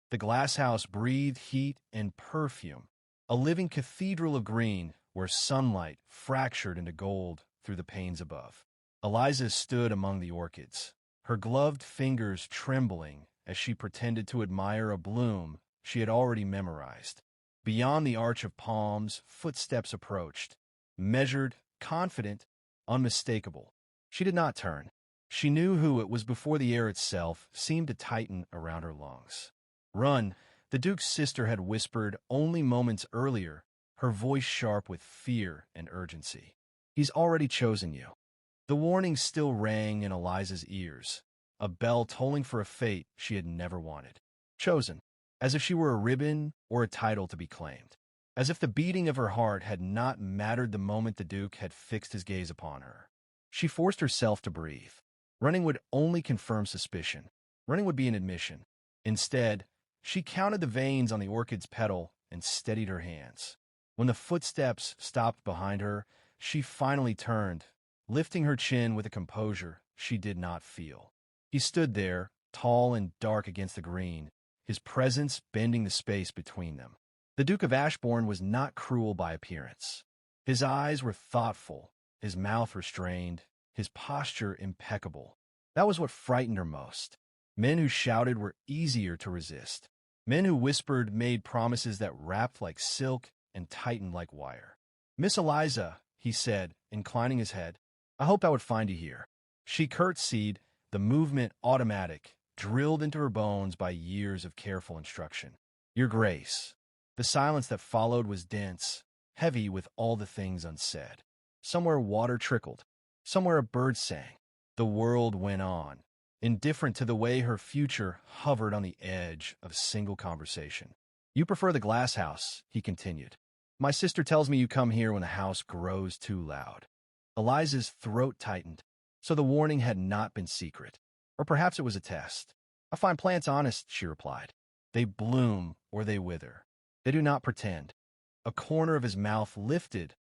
The glass house breathed heat and perfume, a living cathedral of green where sunlight fractured into gold through the panes above. Eliza stood among the orchids, her gloved fingers trembling as she pretended to admire a bloom she had already memorized. Beyond the arch of palms, footsteps approached, measured, confident, unmistakable. She did not turn. She knew who it was before the air itself seemed to tighten around her lungs. "Run," the Duke's sister had whispered only moments earlier, her voice sharp with fear and urgency. "He's already chosen you." The warning still rang in Eliza's ears, a bell tolling for a fate she had never wanted. Chosen, as if she were a ribbon or a title to be claimed. As if the beating of her heart had not mattered the moment the Duke had fixed his gaze upon her. She forced herself to breathe. Running would only confirm suspicion. Running would be an admission. Instead, she counted the veins on the orchid's petal and steadied her hands. When the footsteps stopped behind her, she finally turned, lifting her chin with a composure she did not feel. He stood there, tall and dark against the green, his presence bending the space between them. The Duke of Ashbourne was not cruel by appearance. His eyes were thoughtful, his mouth restrained, his posture impeccable. That was what frightened her most. Men who shouted were easier to resist. Men who whispered made promises that wrapped like silk and tightened like wire. "Miss Eliza," he said, inclining his head, "I hoped I would find you here." She curtsied, the movement automatic, drilled into her bones by years of careful instruction. "Your Grace." The silence that followed was dense, heavy with all the things unsaid. Somewhere water trickled. Somewhere a bird sang. The world went on, indifferent to the way her future hovered on the edge of a single conversation. "You prefer the glass house," he continued. "My sister tells me you come here when the house grows too loud." Eliza's throat tightened, so the warning had not been secret. Or perhaps it was a test. "I find plants honest," she replied. "They bloom or they wither. They do not pretend." A corner of his mouth lifted,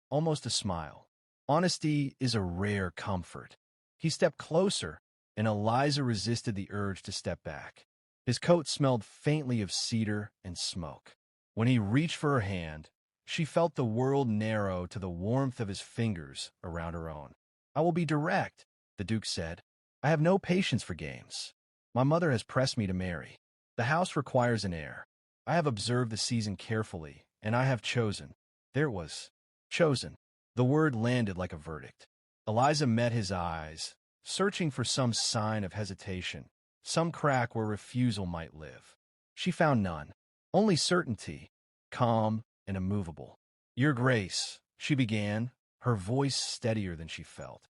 almost a smile. Honesty is a rare comfort. He stepped closer, and Eliza resisted the urge to step back. His coat smelled faintly of cedar and smoke. When he reached for her hand, she felt the world narrow to the warmth of his fingers around her own. "I will be direct," the Duke said. "I have no patience for games. My mother has pressed me to marry. The house requires an heir. I have observed the season carefully, and I have chosen." There it was. Chosen. The word landed like a verdict. Eliza met his eyes, searching for some sign of hesitation, some crack where refusal might live. She found none. Only certainty, calm and immovable. "Your Grace," she began, her voice steadier than she felt.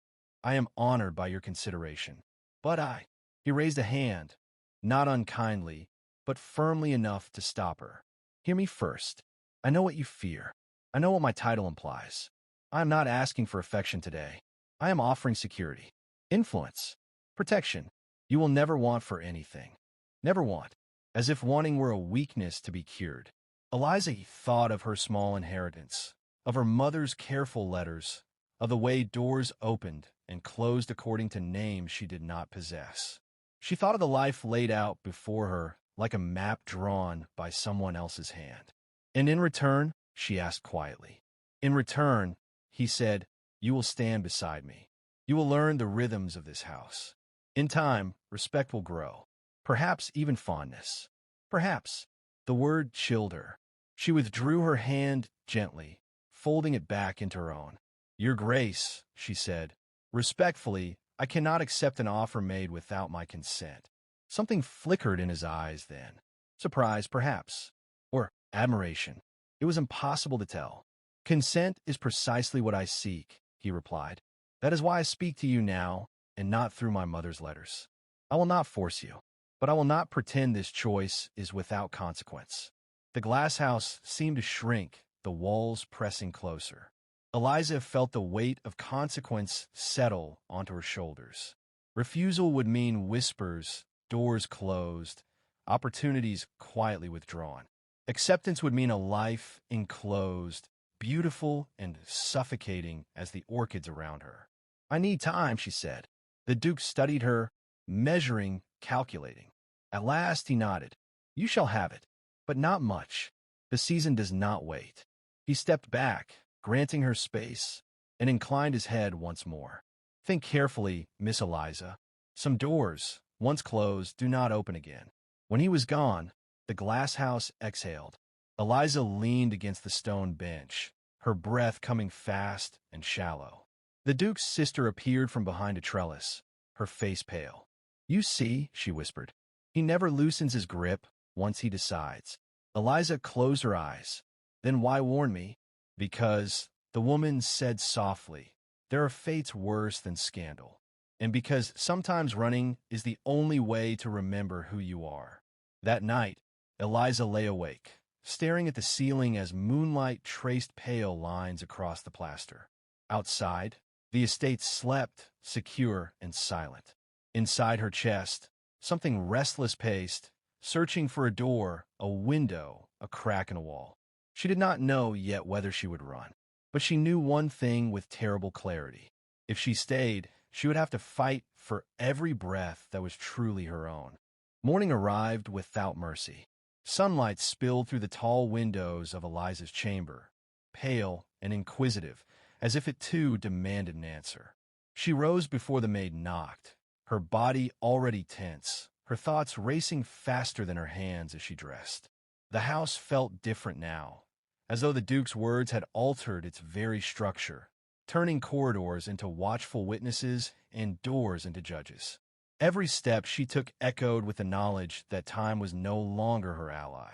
"I am honored by your consideration. But He raised a hand, not unkindly, but firmly enough to stop her. "Hear me first. I know what you fear. I know what my title implies. I am not asking for affection today. I am offering security, influence, protection. You will never want for anything. Never want." As if wanting were a weakness to be cured. Eliza thought of her small inheritance, of her mother's careful letters, of the way doors opened and closed according to names she did not possess. She thought of the life laid out before her like a map drawn by someone else's hand. "And in return," she asked quietly. "In return," he said, "you will stand beside me. You will learn the rhythms of this house. In time, respect will grow. Perhaps even fondness. Perhaps." The word chilled her. She withdrew her hand gently, folding it back into her own. "Your Grace," she said, "respectfully, I cannot accept an offer made without my consent." Something flickered in his eyes then. Surprise, perhaps. Or admiration. It was impossible to tell. "Consent is precisely what I seek," he replied. "That is why I speak to you now, and not through my mother's letters. I will not force you, but I will not pretend this choice is without consequence." The glass house seemed to shrink, the walls pressing closer. Eliza felt the weight of consequence settle onto her shoulders. Refusal would mean whispers, doors closed, opportunities quietly withdrawn. Acceptance would mean a life enclosed, beautiful and suffocating as the orchids around her. "I need time," she said. The Duke studied her, measuring, calculating. At last he nodded. You shall have it, but not much. The season does not wait. He stepped back, granting her space, and inclined his head once more. Think carefully, Miss Eliza. Some doors, once closed, do not open again. When he was gone, the glass house exhaled. Eliza leaned against the stone bench, her breath coming fast and shallow. The Duke's sister appeared from behind a trellis, her face pale. You see, she whispered, he never loosens his grip once he decides. Eliza closed her eyes. Then why warn me? Because, the woman said softly, there are fates worse than scandal. And because sometimes running is the only way to remember who you are. That night, Eliza lay awake, staring at the ceiling as moonlight traced pale lines across the plaster. Outside, the estate slept, secure and silent. Inside her chest, something restless paced, searching for a door, a window, a crack in a wall. She did not know yet whether she would run, but she knew one thing with terrible clarity. If she stayed, she would have to fight for every breath that was truly her own. Morning arrived without mercy. Sunlight spilled through the tall windows of Eliza's chamber, pale and inquisitive, as if it too demanded an answer. She rose before the maid knocked, her body already tense, her thoughts racing faster than her hands as she dressed. The house felt different now, as though the Duke's words had altered its very structure, turning corridors into watchful witnesses and doors into judges. Every step she took echoed with the knowledge that time was no longer her ally.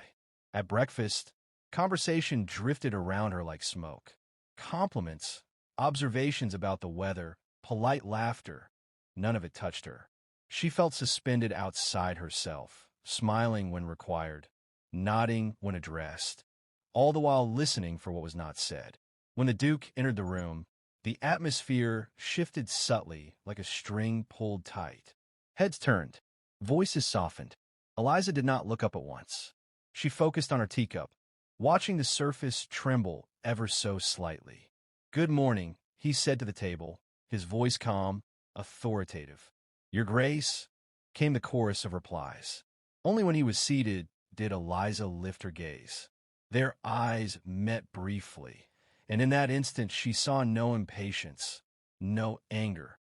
At breakfast, conversation drifted around her like smoke. Compliments, observations about the weather, polite laughter, none of it touched her. She felt suspended outside herself, smiling when required, nodding when addressed, all the while listening for what was not said. When the Duke entered the room, the atmosphere shifted subtly like a string pulled tight. Heads turned, voices softened. Eliza did not look up at once. She focused on her teacup, watching the surface tremble ever so slightly. Good morning, he said to the table, his voice calm, authoritative. Your Grace, came the chorus of replies. Only when he was seated did Eliza lift her gaze. Their eyes met briefly, and in that instant she saw no impatience, no anger.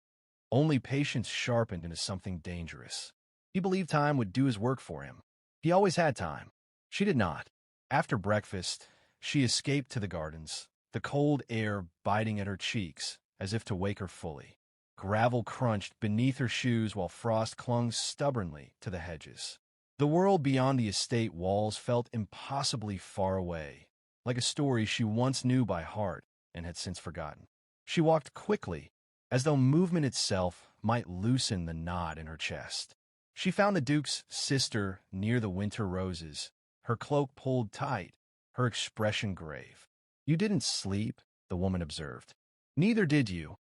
Only patience sharpened into something dangerous. He believed time would do his work for him. He always had time. She did not. After breakfast, she escaped to the gardens, the cold air biting at her cheeks as if to wake her fully. Gravel crunched beneath her shoes while frost clung stubbornly to the hedges. The world beyond the estate walls felt impossibly far away, like a story she once knew by heart and had since forgotten. She walked quickly, as though movement itself might loosen the knot in her chest. She found the Duke's sister near the winter roses, her cloak pulled tight, her expression grave. You didn't sleep, the woman observed. Neither did you,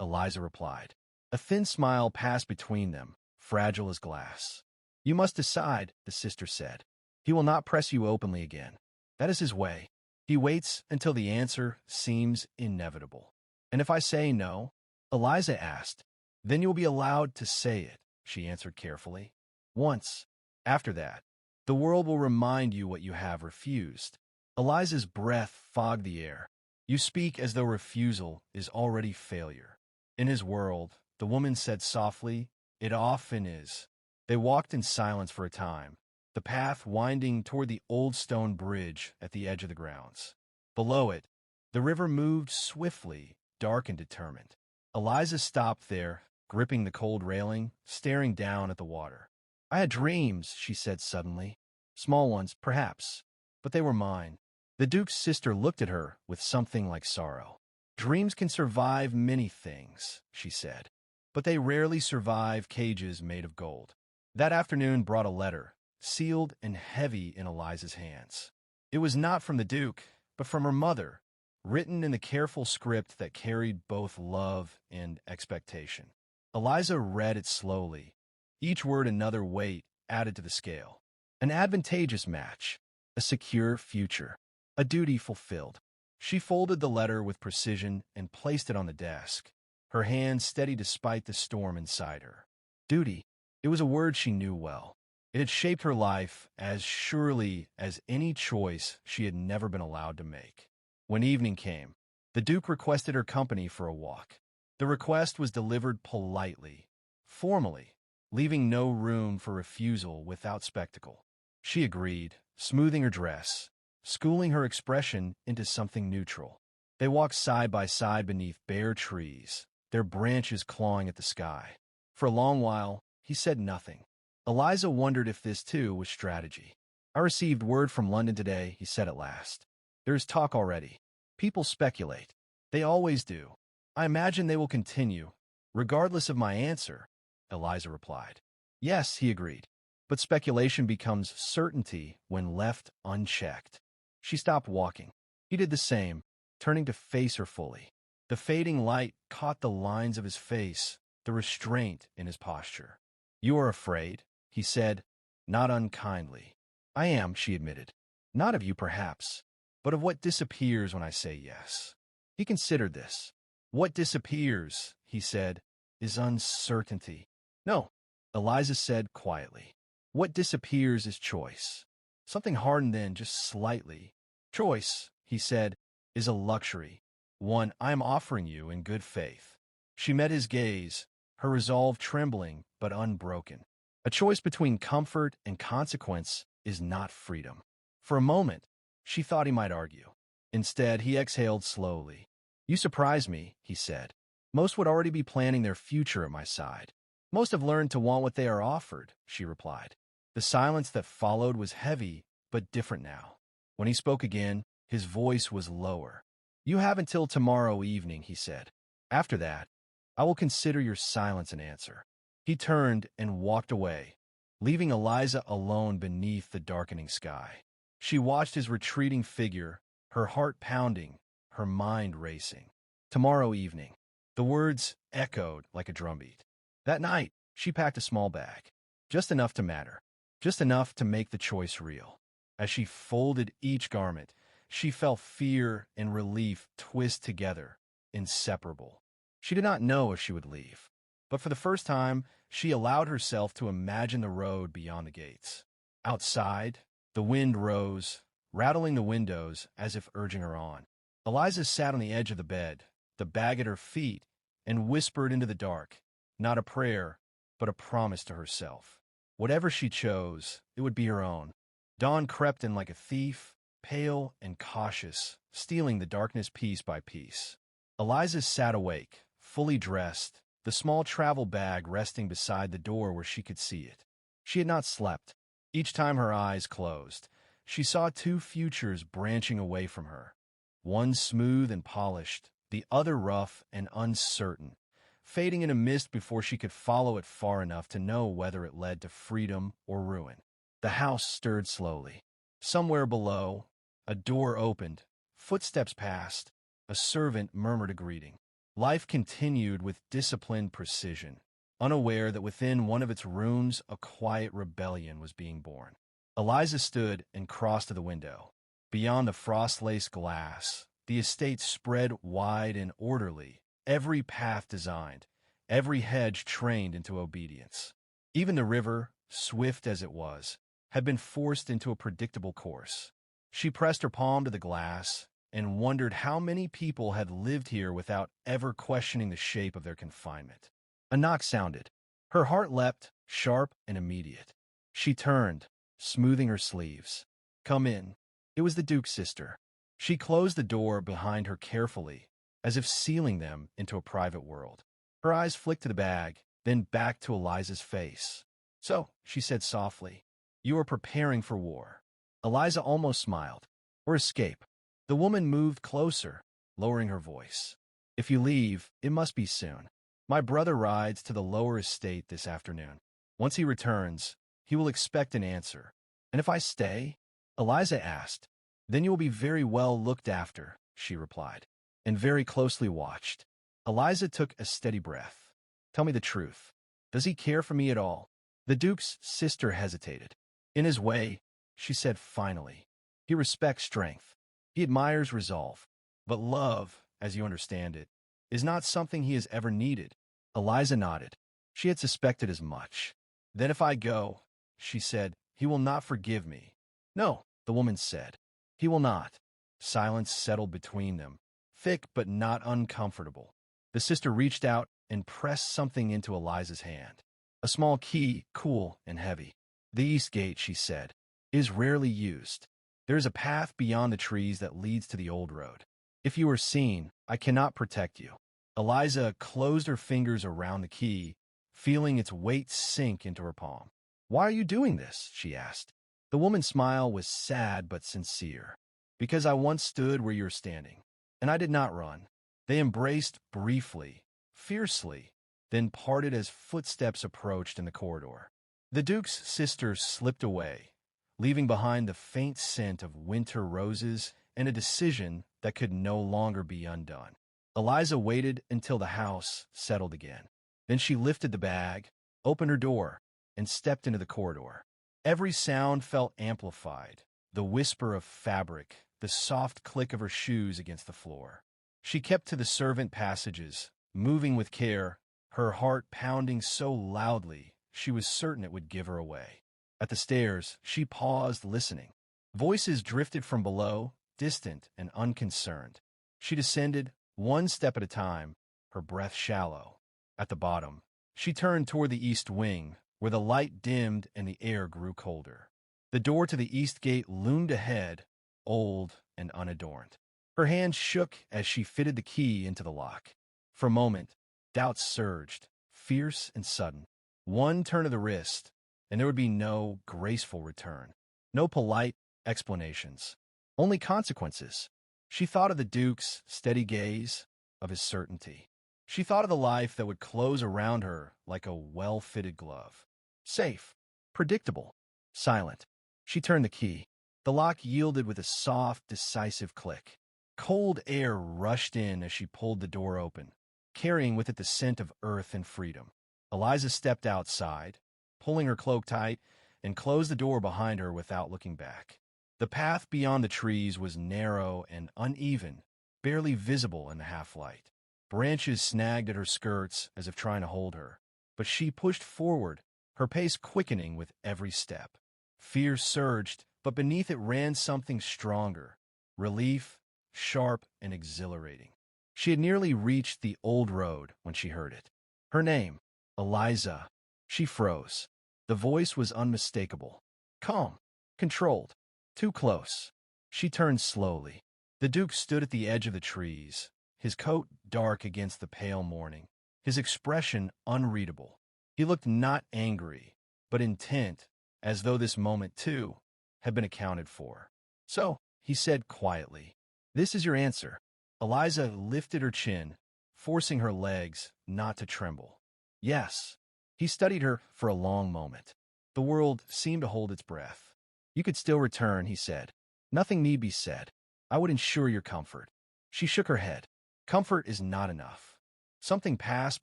Eliza replied. A thin smile passed between them, fragile as glass. You must decide, the sister said. He will not press you openly again. That is his way. He waits until the answer seems inevitable. And if I say no, Eliza asked, then you will be allowed to say it, she answered carefully. Once. After that, the world will remind you what you have refused. Eliza's breath fogged the air. You speak as though refusal is already failure. In his world, the woman said softly, it often is. They walked in silence for a time, the path winding toward the old stone bridge at the edge of the grounds. Below it, the river moved swiftly, dark and determined. Eliza stopped there, gripping the cold railing, staring down at the water. I had dreams, she said suddenly. Small ones, perhaps, but they were mine. The Duke's sister looked at her with something like sorrow. Dreams can survive many things, she said, but they rarely survive cages made of gold. That afternoon brought a letter, sealed and heavy in Eliza's hands. It was not from the Duke, but from her mother, written in the careful script that carried both love and expectation. Eliza read it slowly, each word another weight added to the scale. An advantageous match, a secure future, a duty fulfilled. She folded the letter with precision and placed it on the desk, her hand steady despite the storm inside her. Duty. It was a word she knew well. It had shaped her life as surely as any choice she had never been allowed to make. When evening came, the Duke requested her company for a walk. The request was delivered politely, formally, leaving no room for refusal without spectacle. She agreed, smoothing her dress, schooling her expression into something neutral. They walked side by side beneath bare trees, their branches clawing at the sky. For a long while, he said nothing. Eliza wondered if this, too, was strategy. "I received word from London today," he said at last. "There is talk already. People speculate. They always do. I imagine they will continue, regardless of my answer," Eliza replied. "Yes," he agreed. "But speculation becomes certainty when left unchecked." She stopped walking. He did the same, turning to face her fully. The fading light caught the lines of his face, the restraint in his posture. "You are afraid," he said, not unkindly. "I am," she admitted. "Not of you, perhaps, but of what disappears when I say yes." He considered this. "What disappears," he said, "is uncertainty." "No," Eliza said quietly. "What disappears is choice." Something hardened then, just slightly. "Choice," he said, "is a luxury, one I am offering you in good faith." She met his gaze, her resolve trembling but unbroken. A choice between comfort and consequence is not freedom. For a moment, she thought he might argue. Instead, he exhaled slowly. "You surprise me," he said. "Most would already be planning their future at my side. Most have learned to want what they are offered," she replied. The silence that followed was heavy, but different now. When he spoke again, his voice was lower. "You have until tomorrow evening," he said. "After that, I will consider your silence an answer." He turned and walked away, leaving Eliza alone beneath the darkening sky. She watched his retreating figure, her heart pounding, her mind racing. Tomorrow evening. The words echoed like a drumbeat. That night, she packed a small bag, just enough to matter, just enough to make the choice real. As she folded each garment, she felt fear and relief twist together, inseparable. She did not know if she would leave, but for the first time, she allowed herself to imagine the road beyond the gates. Outside, the wind rose, rattling the windows as if urging her on. Eliza sat on the edge of the bed, the bag at her feet, and whispered into the dark, not a prayer, but a promise to herself. Whatever she chose, it would be her own. Dawn crept in like a thief, pale and cautious, stealing the darkness piece by piece. Eliza sat awake, fully dressed, the small travel bag resting beside the door where she could see it. She had not slept. Each time her eyes closed, she saw two futures branching away from her. One smooth and polished, the other rough and uncertain, fading in a mist before she could follow it far enough to know whether it led to freedom or ruin. The house stirred slowly. Somewhere below, a door opened, footsteps passed, a servant murmured a greeting. Life continued with disciplined precision, unaware that within one of its rooms a quiet rebellion was being born. Eliza stood and crossed to the window. Beyond the frost-laced glass, the estate spread wide and orderly, every path designed, every hedge trained into obedience. Even the river, swift as it was, had been forced into a predictable course. She pressed her palm to the glass and wondered how many people had lived here without ever questioning the shape of their confinement. A knock sounded. Her heart leapt, sharp and immediate. She turned, smoothing her sleeves. "Come in." It was the Duke's sister. She closed the door behind her carefully, as if sealing them into a private world. Her eyes flicked to the bag, then back to Eliza's face. "So," she said softly, "you are preparing for war." Eliza almost smiled. "Or escape." The woman moved closer, lowering her voice. "If you leave, it must be soon. My brother rides to the lower estate this afternoon. Once he returns, he will expect an answer. And if I stay?" Eliza asked. "Then you will be very well looked after," she replied, "and very closely watched." Eliza took a steady breath. "Tell me the truth. Does he care for me at all?" The Duke's sister hesitated. "In his way," she said finally. "He respects strength. He admires resolve. But love, as you understand it, is not something he has ever needed." Eliza nodded. She had suspected as much. "Then if I go, she said. He will not forgive me. No, the woman said. He will not. Silence settled between them, thick but not uncomfortable. The sister reached out and pressed something into Eliza's hand. A small key, cool and heavy. The east gate, she said, is rarely used. There is a path beyond the trees that leads to the old road. If you are seen, I cannot protect you. Eliza closed her fingers around the key, feeling its weight sink into her palm. Why are you doing this? She asked. The woman's smile was sad but sincere. Because I once stood where you're standing, and I did not run. They embraced briefly, fiercely, then parted as footsteps approached in the corridor. The Duke's sister slipped away, leaving behind the faint scent of winter roses and a decision that could no longer be undone. Eliza waited until the house settled again. Then she lifted the bag, opened her door, and stepped into the corridor. Every sound felt amplified, the whisper of fabric, the soft click of her shoes against the floor. She kept to the servant passages, moving with care, her heart pounding so loudly she was certain it would give her away. At the stairs, she paused, listening. Voices drifted from below, distant and unconcerned. She descended, one step at a time, her breath shallow. At the bottom, she turned toward the east wing, where the light dimmed and the air grew colder. The door to the east gate loomed ahead, old and unadorned. Her hand shook as she fitted the key into the lock. For a moment, doubts surged, fierce and sudden. One turn of the wrist, and there would be no graceful return. No polite explanations. Only consequences. She thought of the Duke's steady gaze, of his certainty. She thought of the life that would close around her like a well-fitted glove. Safe, predictable, silent. She turned the key. The lock yielded with a soft, decisive click. Cold air rushed in as she pulled the door open, carrying with it the scent of earth and freedom. Eliza stepped outside, pulling her cloak tight, and closed the door behind her without looking back. The path beyond the trees was narrow and uneven, barely visible in the half-light. Branches snagged at her skirts as if trying to hold her, but she pushed forward, her pace quickening with every step. Fear surged, but beneath it ran something stronger, relief, sharp and exhilarating. She had nearly reached the old road when she heard it. Her name, Eliza. She froze. The voice was unmistakable. Calm, controlled, too close. She turned slowly. The Duke stood at the edge of the trees, his coat dark against the pale morning, his expression unreadable. He looked not angry, but intent, as though this moment, too, had been accounted for. So, he said quietly, "This is your answer." Eliza lifted her chin, forcing her legs not to tremble. Yes. He studied her for a long moment. The world seemed to hold its breath. You could still return, he said. Nothing need be said. I would ensure your comfort. She shook her head. Comfort is not enough. Something passed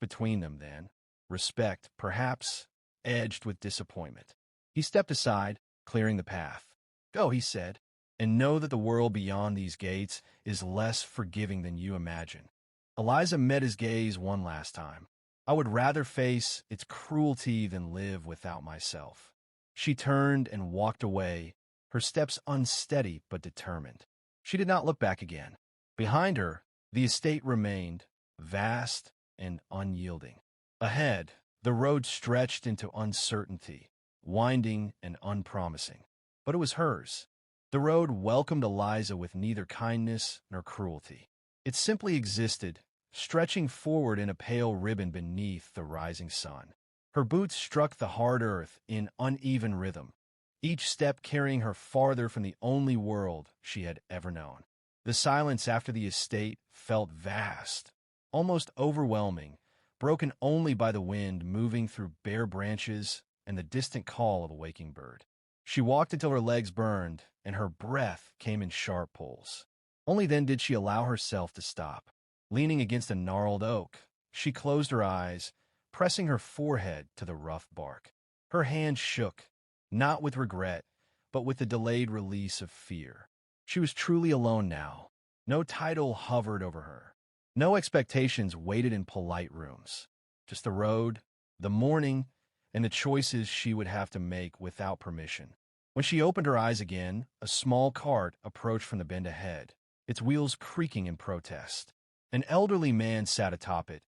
between them then. Respect, perhaps, edged with disappointment. He stepped aside, clearing the path. Go, he said, and know that the world beyond these gates is less forgiving than you imagine. Eliza met his gaze one last time. I would rather face its cruelty than live without myself. She turned and walked away, her steps unsteady but determined. She did not look back again. Behind her, the estate remained, vast and unyielding. Ahead, the road stretched into uncertainty, winding and unpromising. But it was hers. The road welcomed Eliza with neither kindness nor cruelty. It simply existed, stretching forward in a pale ribbon beneath the rising sun. Her boots struck the hard earth in uneven rhythm, each step carrying her farther from the only world she had ever known. The silence after the estate felt vast, almost overwhelming, broken only by the wind moving through bare branches and the distant call of a waking bird. She walked until her legs burned and her breath came in sharp pulls. Only then did she allow herself to stop. Leaning against a gnarled oak, she closed her eyes, pressing her forehead to the rough bark. Her hand shook, not with regret, but with the delayed release of fear. She was truly alone now. No title hovered over her. No expectations waited in polite rooms. Just the road, the morning, and the choices she would have to make without permission. When she opened her eyes again, a small cart approached from the bend ahead, its wheels creaking in protest. An elderly man sat atop it,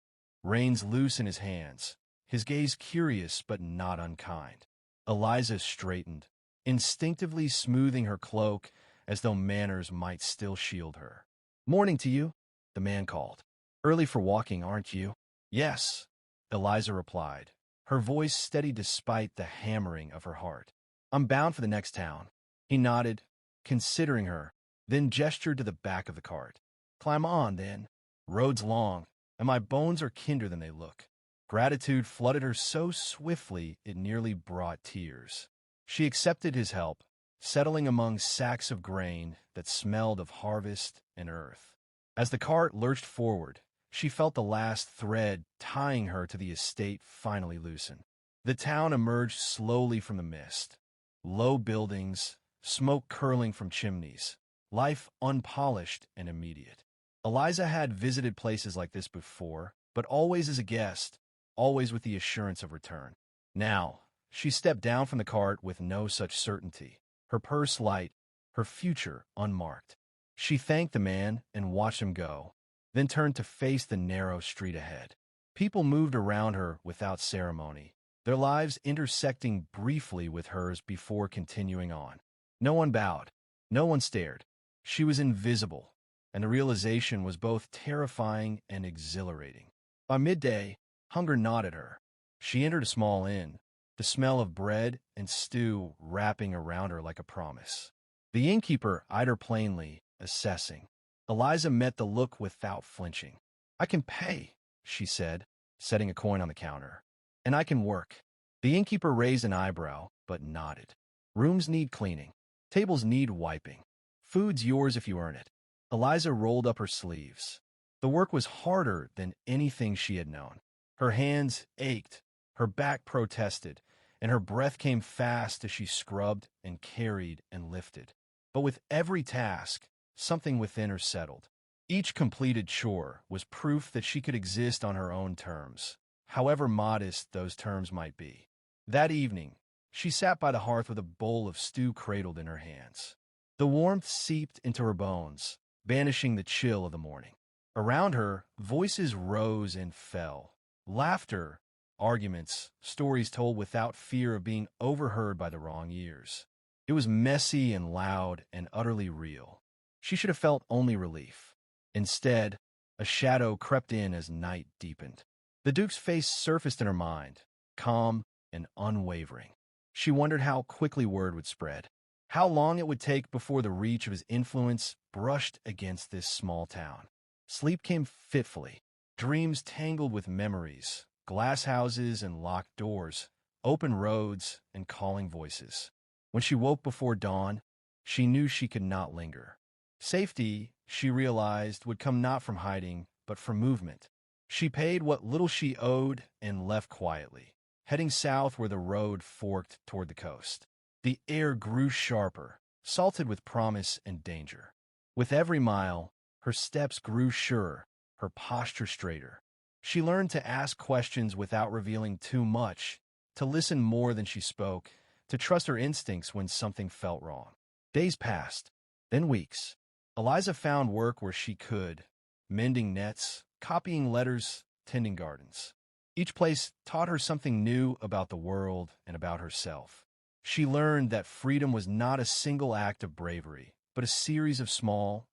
reins loose in his hands, his gaze curious but not unkind. Eliza straightened, instinctively smoothing her cloak as though manners might still shield her. "Morning to you," the man called. "Early for walking, aren't you?" "Yes," Eliza replied, her voice steady despite the hammering of her heart. "I'm bound for the next town." He nodded, considering her, then gestured to the back of the cart. "Climb on, then. Road's long, and my bones are kinder than they look." Gratitude flooded her so swiftly it nearly brought tears. She accepted his help, settling among sacks of grain that smelled of harvest and earth. As the cart lurched forward, she felt the last thread tying her to the estate finally loosen. The town emerged slowly from the mist. Low buildings, smoke curling from chimneys, life unpolished and immediate. Eliza had visited places like this before, but always as a guest, always with the assurance of return. Now, she stepped down from the cart with no such certainty, her purse light, her future unmarked. She thanked the man and watched him go, then turned to face the narrow street ahead. People moved around her without ceremony, their lives intersecting briefly with hers before continuing on. No one bowed, no one stared. She was invisible, and the realization was both terrifying and exhilarating. By midday, hunger gnawed at her. She entered a small inn, the smell of bread and stew wrapping around her like a promise. The innkeeper eyed her plainly, assessing. Eliza met the look without flinching. "I can pay," she said, setting a coin on the counter. "And I can work." The innkeeper raised an eyebrow, but nodded. "Rooms need cleaning. Tables need wiping. Food's yours if you earn it." Eliza rolled up her sleeves. The work was harder than anything she had known. Her hands ached, her back protested, and her breath came fast as she scrubbed and carried and lifted. But with every task, something within her settled. Each completed chore was proof that she could exist on her own terms, however modest those terms might be. That evening, she sat by the hearth with a bowl of stew cradled in her hands. The warmth seeped into her bones, banishing the chill of the morning. Around her, voices rose and fell. Laughter, arguments, stories told without fear of being overheard by the wrong ears. It was messy and loud and utterly real. She should have felt only relief. Instead, a shadow crept in as night deepened. The Duke's face surfaced in her mind, calm and unwavering. She wondered how quickly word would spread, how long it would take before the reach of his influence brushed against this small town. Sleep came fitfully, dreams tangled with memories, glass houses and locked doors, open roads and calling voices. When she woke before dawn, she knew she could not linger. Safety, she realized, would come not from hiding, but from movement. She paid what little she owed and left quietly, heading south where the road forked toward the coast. The air grew sharper, salted with promise and danger. With every mile, her steps grew surer, her posture straighter. She learned to ask questions without revealing too much, to listen more than she spoke, to trust her instincts when something felt wrong. Days passed, then weeks. Eliza found work where she could, mending nets, copying letters, tending gardens. Each place taught her something new about the world and about herself. She learned that freedom was not a single act of bravery, but a series of small,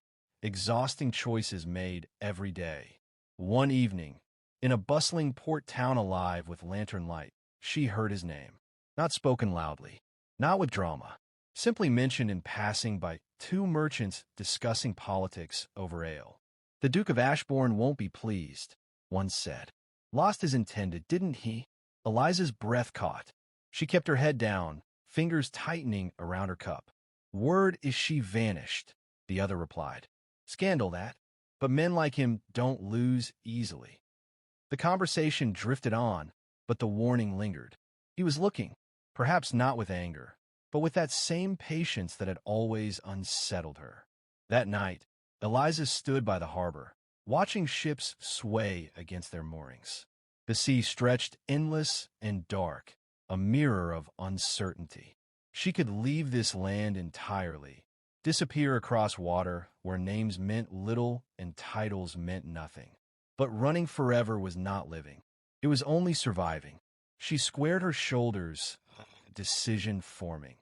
exhausting choices made every day. One evening, in a bustling port town alive with lantern light, she heard his name. Not spoken loudly, not with drama, simply mentioned in passing by two merchants discussing politics over ale. "The Duke of Ashbourne won't be pleased," one said. "Lost his intended, didn't he?" Eliza's breath caught. She kept her head down, fingers tightening around her cup. "Word is she vanished," the other replied. "Scandal that, but men like him don't lose easily." The conversation drifted on, but the warning lingered. He was looking, perhaps not with anger, but with that same patience that had always unsettled her. That night, Eliza stood by the harbor, watching ships sway against their moorings. The sea stretched endless and dark, a mirror of uncertainty. She could leave this land entirely, disappear across water where names meant little and titles meant nothing. But running forever was not living. It was only surviving. She squared her shoulders, decision forming.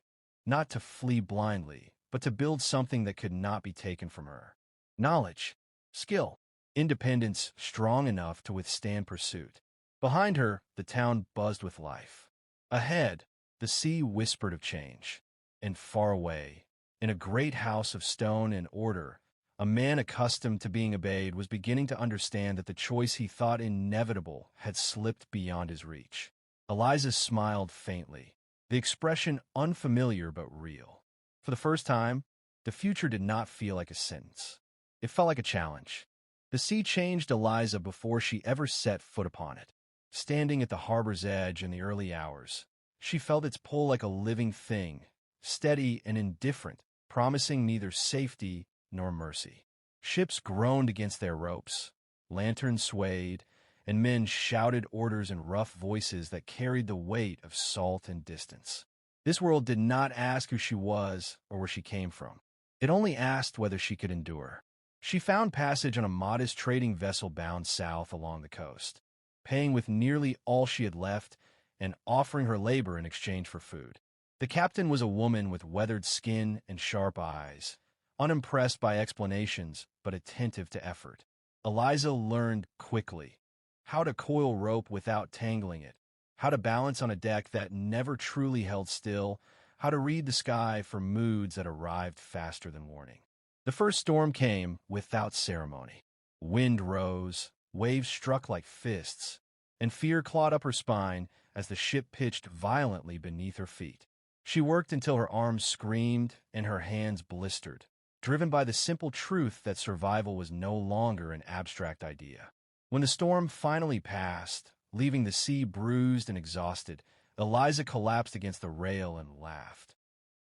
Not to flee blindly, but to build something that could not be taken from her. Knowledge, skill, independence strong enough to withstand pursuit. Behind her, the town buzzed with life. Ahead, the sea whispered of change. And far away, in a great house of stone and order, a man accustomed to being obeyed was beginning to understand that the choice he thought inevitable had slipped beyond his reach. Eliza smiled faintly, the expression unfamiliar but real. For the first time, the future did not feel like a sentence. It felt like a challenge. The sea changed Eliza before she ever set foot upon it. Standing at the harbor's edge in the early hours, she felt its pull like a living thing, steady and indifferent, promising neither safety nor mercy. Ships groaned against their ropes, lanterns swayed, and men shouted orders in rough voices that carried the weight of salt and distance. This world did not ask who she was or where she came from. It only asked whether she could endure. She found passage on a modest trading vessel bound south along the coast, paying with nearly all she had left and offering her labor in exchange for food. The captain was a woman with weathered skin and sharp eyes, unimpressed by explanations but attentive to effort. Eliza learned quickly how to coil rope without tangling it, how to balance on a deck that never truly held still, how to read the sky for moods that arrived faster than warning. The first storm came without ceremony. Wind rose, waves struck like fists, and fear clawed up her spine as the ship pitched violently beneath her feet. She worked until her arms screamed and her hands blistered, driven by the simple truth that survival was no longer an abstract idea. When the storm finally passed, leaving the sea bruised and exhausted, Eliza collapsed against the rail and laughed.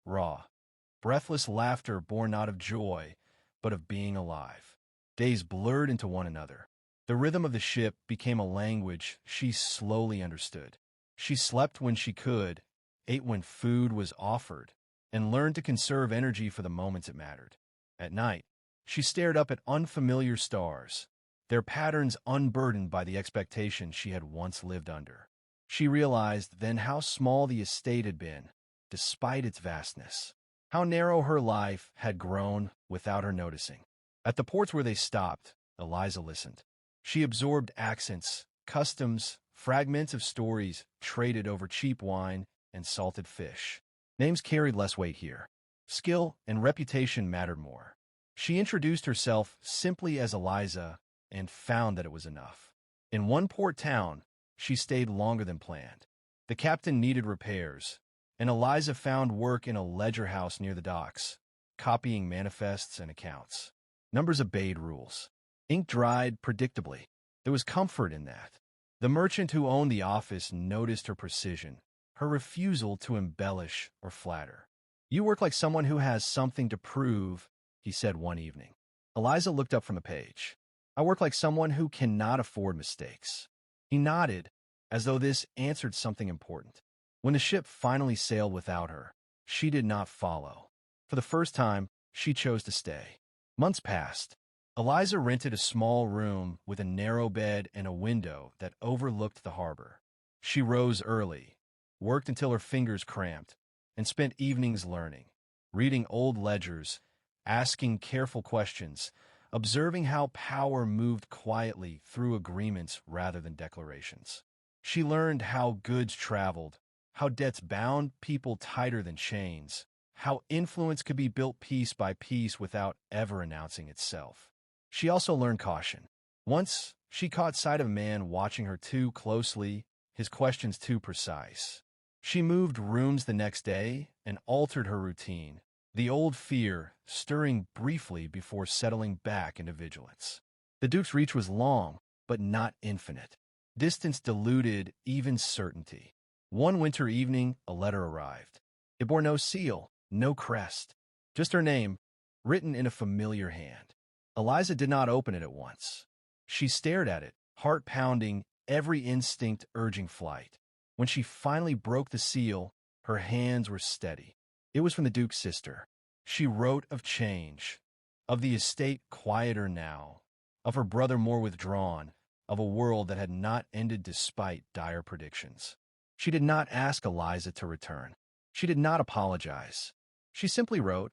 Raw, breathless laughter born not of joy, but of being alive. Days blurred into one another. The rhythm of the ship became a language she slowly understood. She slept when she could, ate when food was offered, and learned to conserve energy for the moments it mattered. At night, she stared up at unfamiliar stars, their patterns unburdened by the expectations she had once lived under. She realized then how small the estate had been, despite its vastness, how narrow her life had grown without her noticing. At the ports where they stopped, Eliza listened. She absorbed accents, customs, fragments of stories traded over cheap wine and salted fish. Names carried less weight here. Skill and reputation mattered more. She introduced herself simply as Eliza and found that it was enough. In one port town, she stayed longer than planned. The captain needed repairs, and Eliza found work in a ledger house near the docks, copying manifests and accounts. Numbers obeyed rules. Ink dried predictably. There was comfort in that. The merchant who owned the office noticed her precision, her refusal to embellish or flatter. "You work like someone who has something to prove," he said one evening. Eliza looked up from the page. "I work like someone who cannot afford mistakes." He nodded, as though this answered something important. When the ship finally sailed without her, she did not follow. For the first time, she chose to stay. Months passed. Eliza rented a small room with a narrow bed and a window that overlooked the harbor. She rose early, worked until her fingers cramped, and spent evenings learning, reading old ledgers, asking careful questions, observing how power moved quietly through agreements rather than declarations. She learned how goods traveled, how debts bound people tighter than chains, how influence could be built piece by piece without ever announcing itself. She also learned caution. Once, she caught sight of a man watching her too closely, his questions too precise. She moved rooms the next day and altered her routine, the old fear stirring briefly before settling back into vigilance. The Duke's reach was long, but not infinite. Distance diluted even certainty. One winter evening, a letter arrived. It bore no seal, no crest, just her name, written in a familiar hand. Eliza did not open it at once. She stared at it, heart pounding, every instinct urging flight. When she finally broke the seal, her hands were steady. It was from the Duke's sister. She wrote of change, of the estate quieter now, of her brother more withdrawn, of a world that had not ended despite dire predictions. She did not ask Eliza to return. She did not apologize. She simply wrote,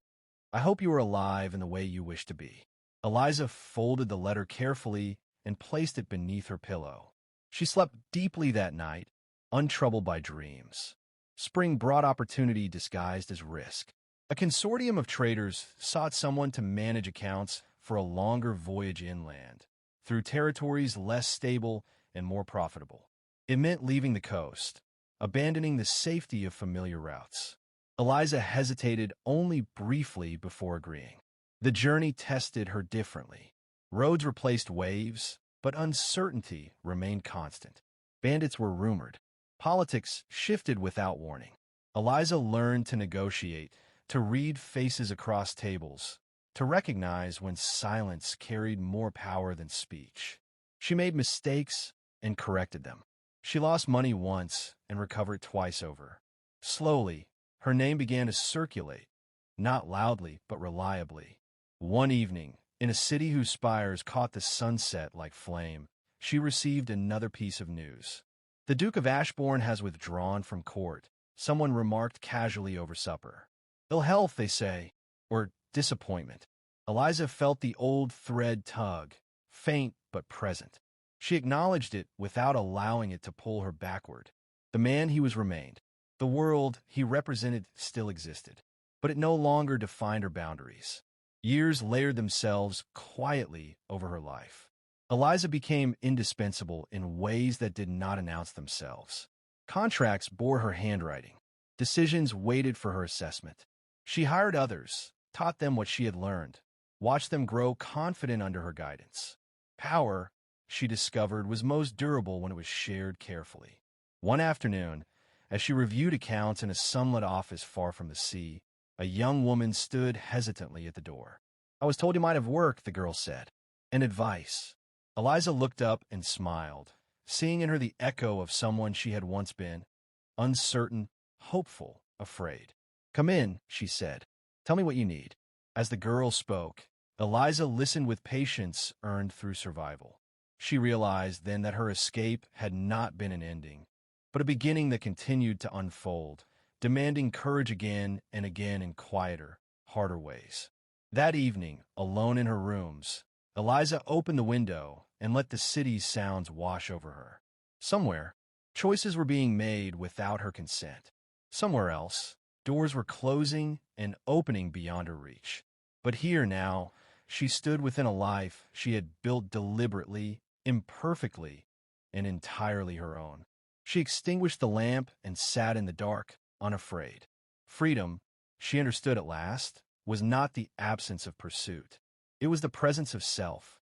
"I hope you are alive in the way you wish to be." Eliza folded the letter carefully and placed it beneath her pillow. She slept deeply that night, untroubled by dreams. Spring brought opportunity disguised as risk. A consortium of traders sought someone to manage accounts for a longer voyage inland, through territories less stable and more profitable. It meant leaving the coast, abandoning the safety of familiar routes. Eliza hesitated only briefly before agreeing. The journey tested her differently. Roads replaced waves, but uncertainty remained constant. Bandits were rumored. Politics shifted without warning. Eliza learned to negotiate, to read faces across tables, to recognize when silence carried more power than speech. She made mistakes and corrected them. She lost money once and recovered twice over. Slowly, her name began to circulate, not loudly but reliably. One evening, in a city whose spires caught the sunset like flame, she received another piece of news. "The Duke of Ashbourne has withdrawn from court," someone remarked casually over supper. "Ill health, they say, or disappointment." Eliza felt the old thread tug, faint but present. She acknowledged it without allowing it to pull her backward. The man he was remained. The world he represented still existed, but it no longer defined her boundaries. Years layered themselves quietly over her life. Eliza became indispensable in ways that did not announce themselves. Contracts bore her handwriting. Decisions waited for her assessment. She hired others, taught them what she had learned, watched them grow confident under her guidance. Power, she discovered, was most durable when it was shared carefully. One afternoon, as she reviewed accounts in a sunlit office far from the sea, a young woman stood hesitantly at the door. "I was told you might have work," the girl said. "And advice." Eliza looked up and smiled, seeing in her the echo of someone she had once been, uncertain, hopeful, afraid. "Come in," she said. "Tell me what you need." As the girl spoke, Eliza listened with patience earned through survival. She realized then that her escape had not been an ending, but a beginning that continued to unfold, demanding courage again and again in quieter, harder ways. That evening, alone in her rooms, Eliza opened the window and let the city's sounds wash over her. Somewhere, choices were being made without her consent. Somewhere else, doors were closing and opening beyond her reach. But here now, she stood within a life she had built deliberately, imperfectly, and entirely her own. She extinguished the lamp and sat in the dark, unafraid. Freedom, she understood at last, was not the absence of pursuit. It was the presence of self,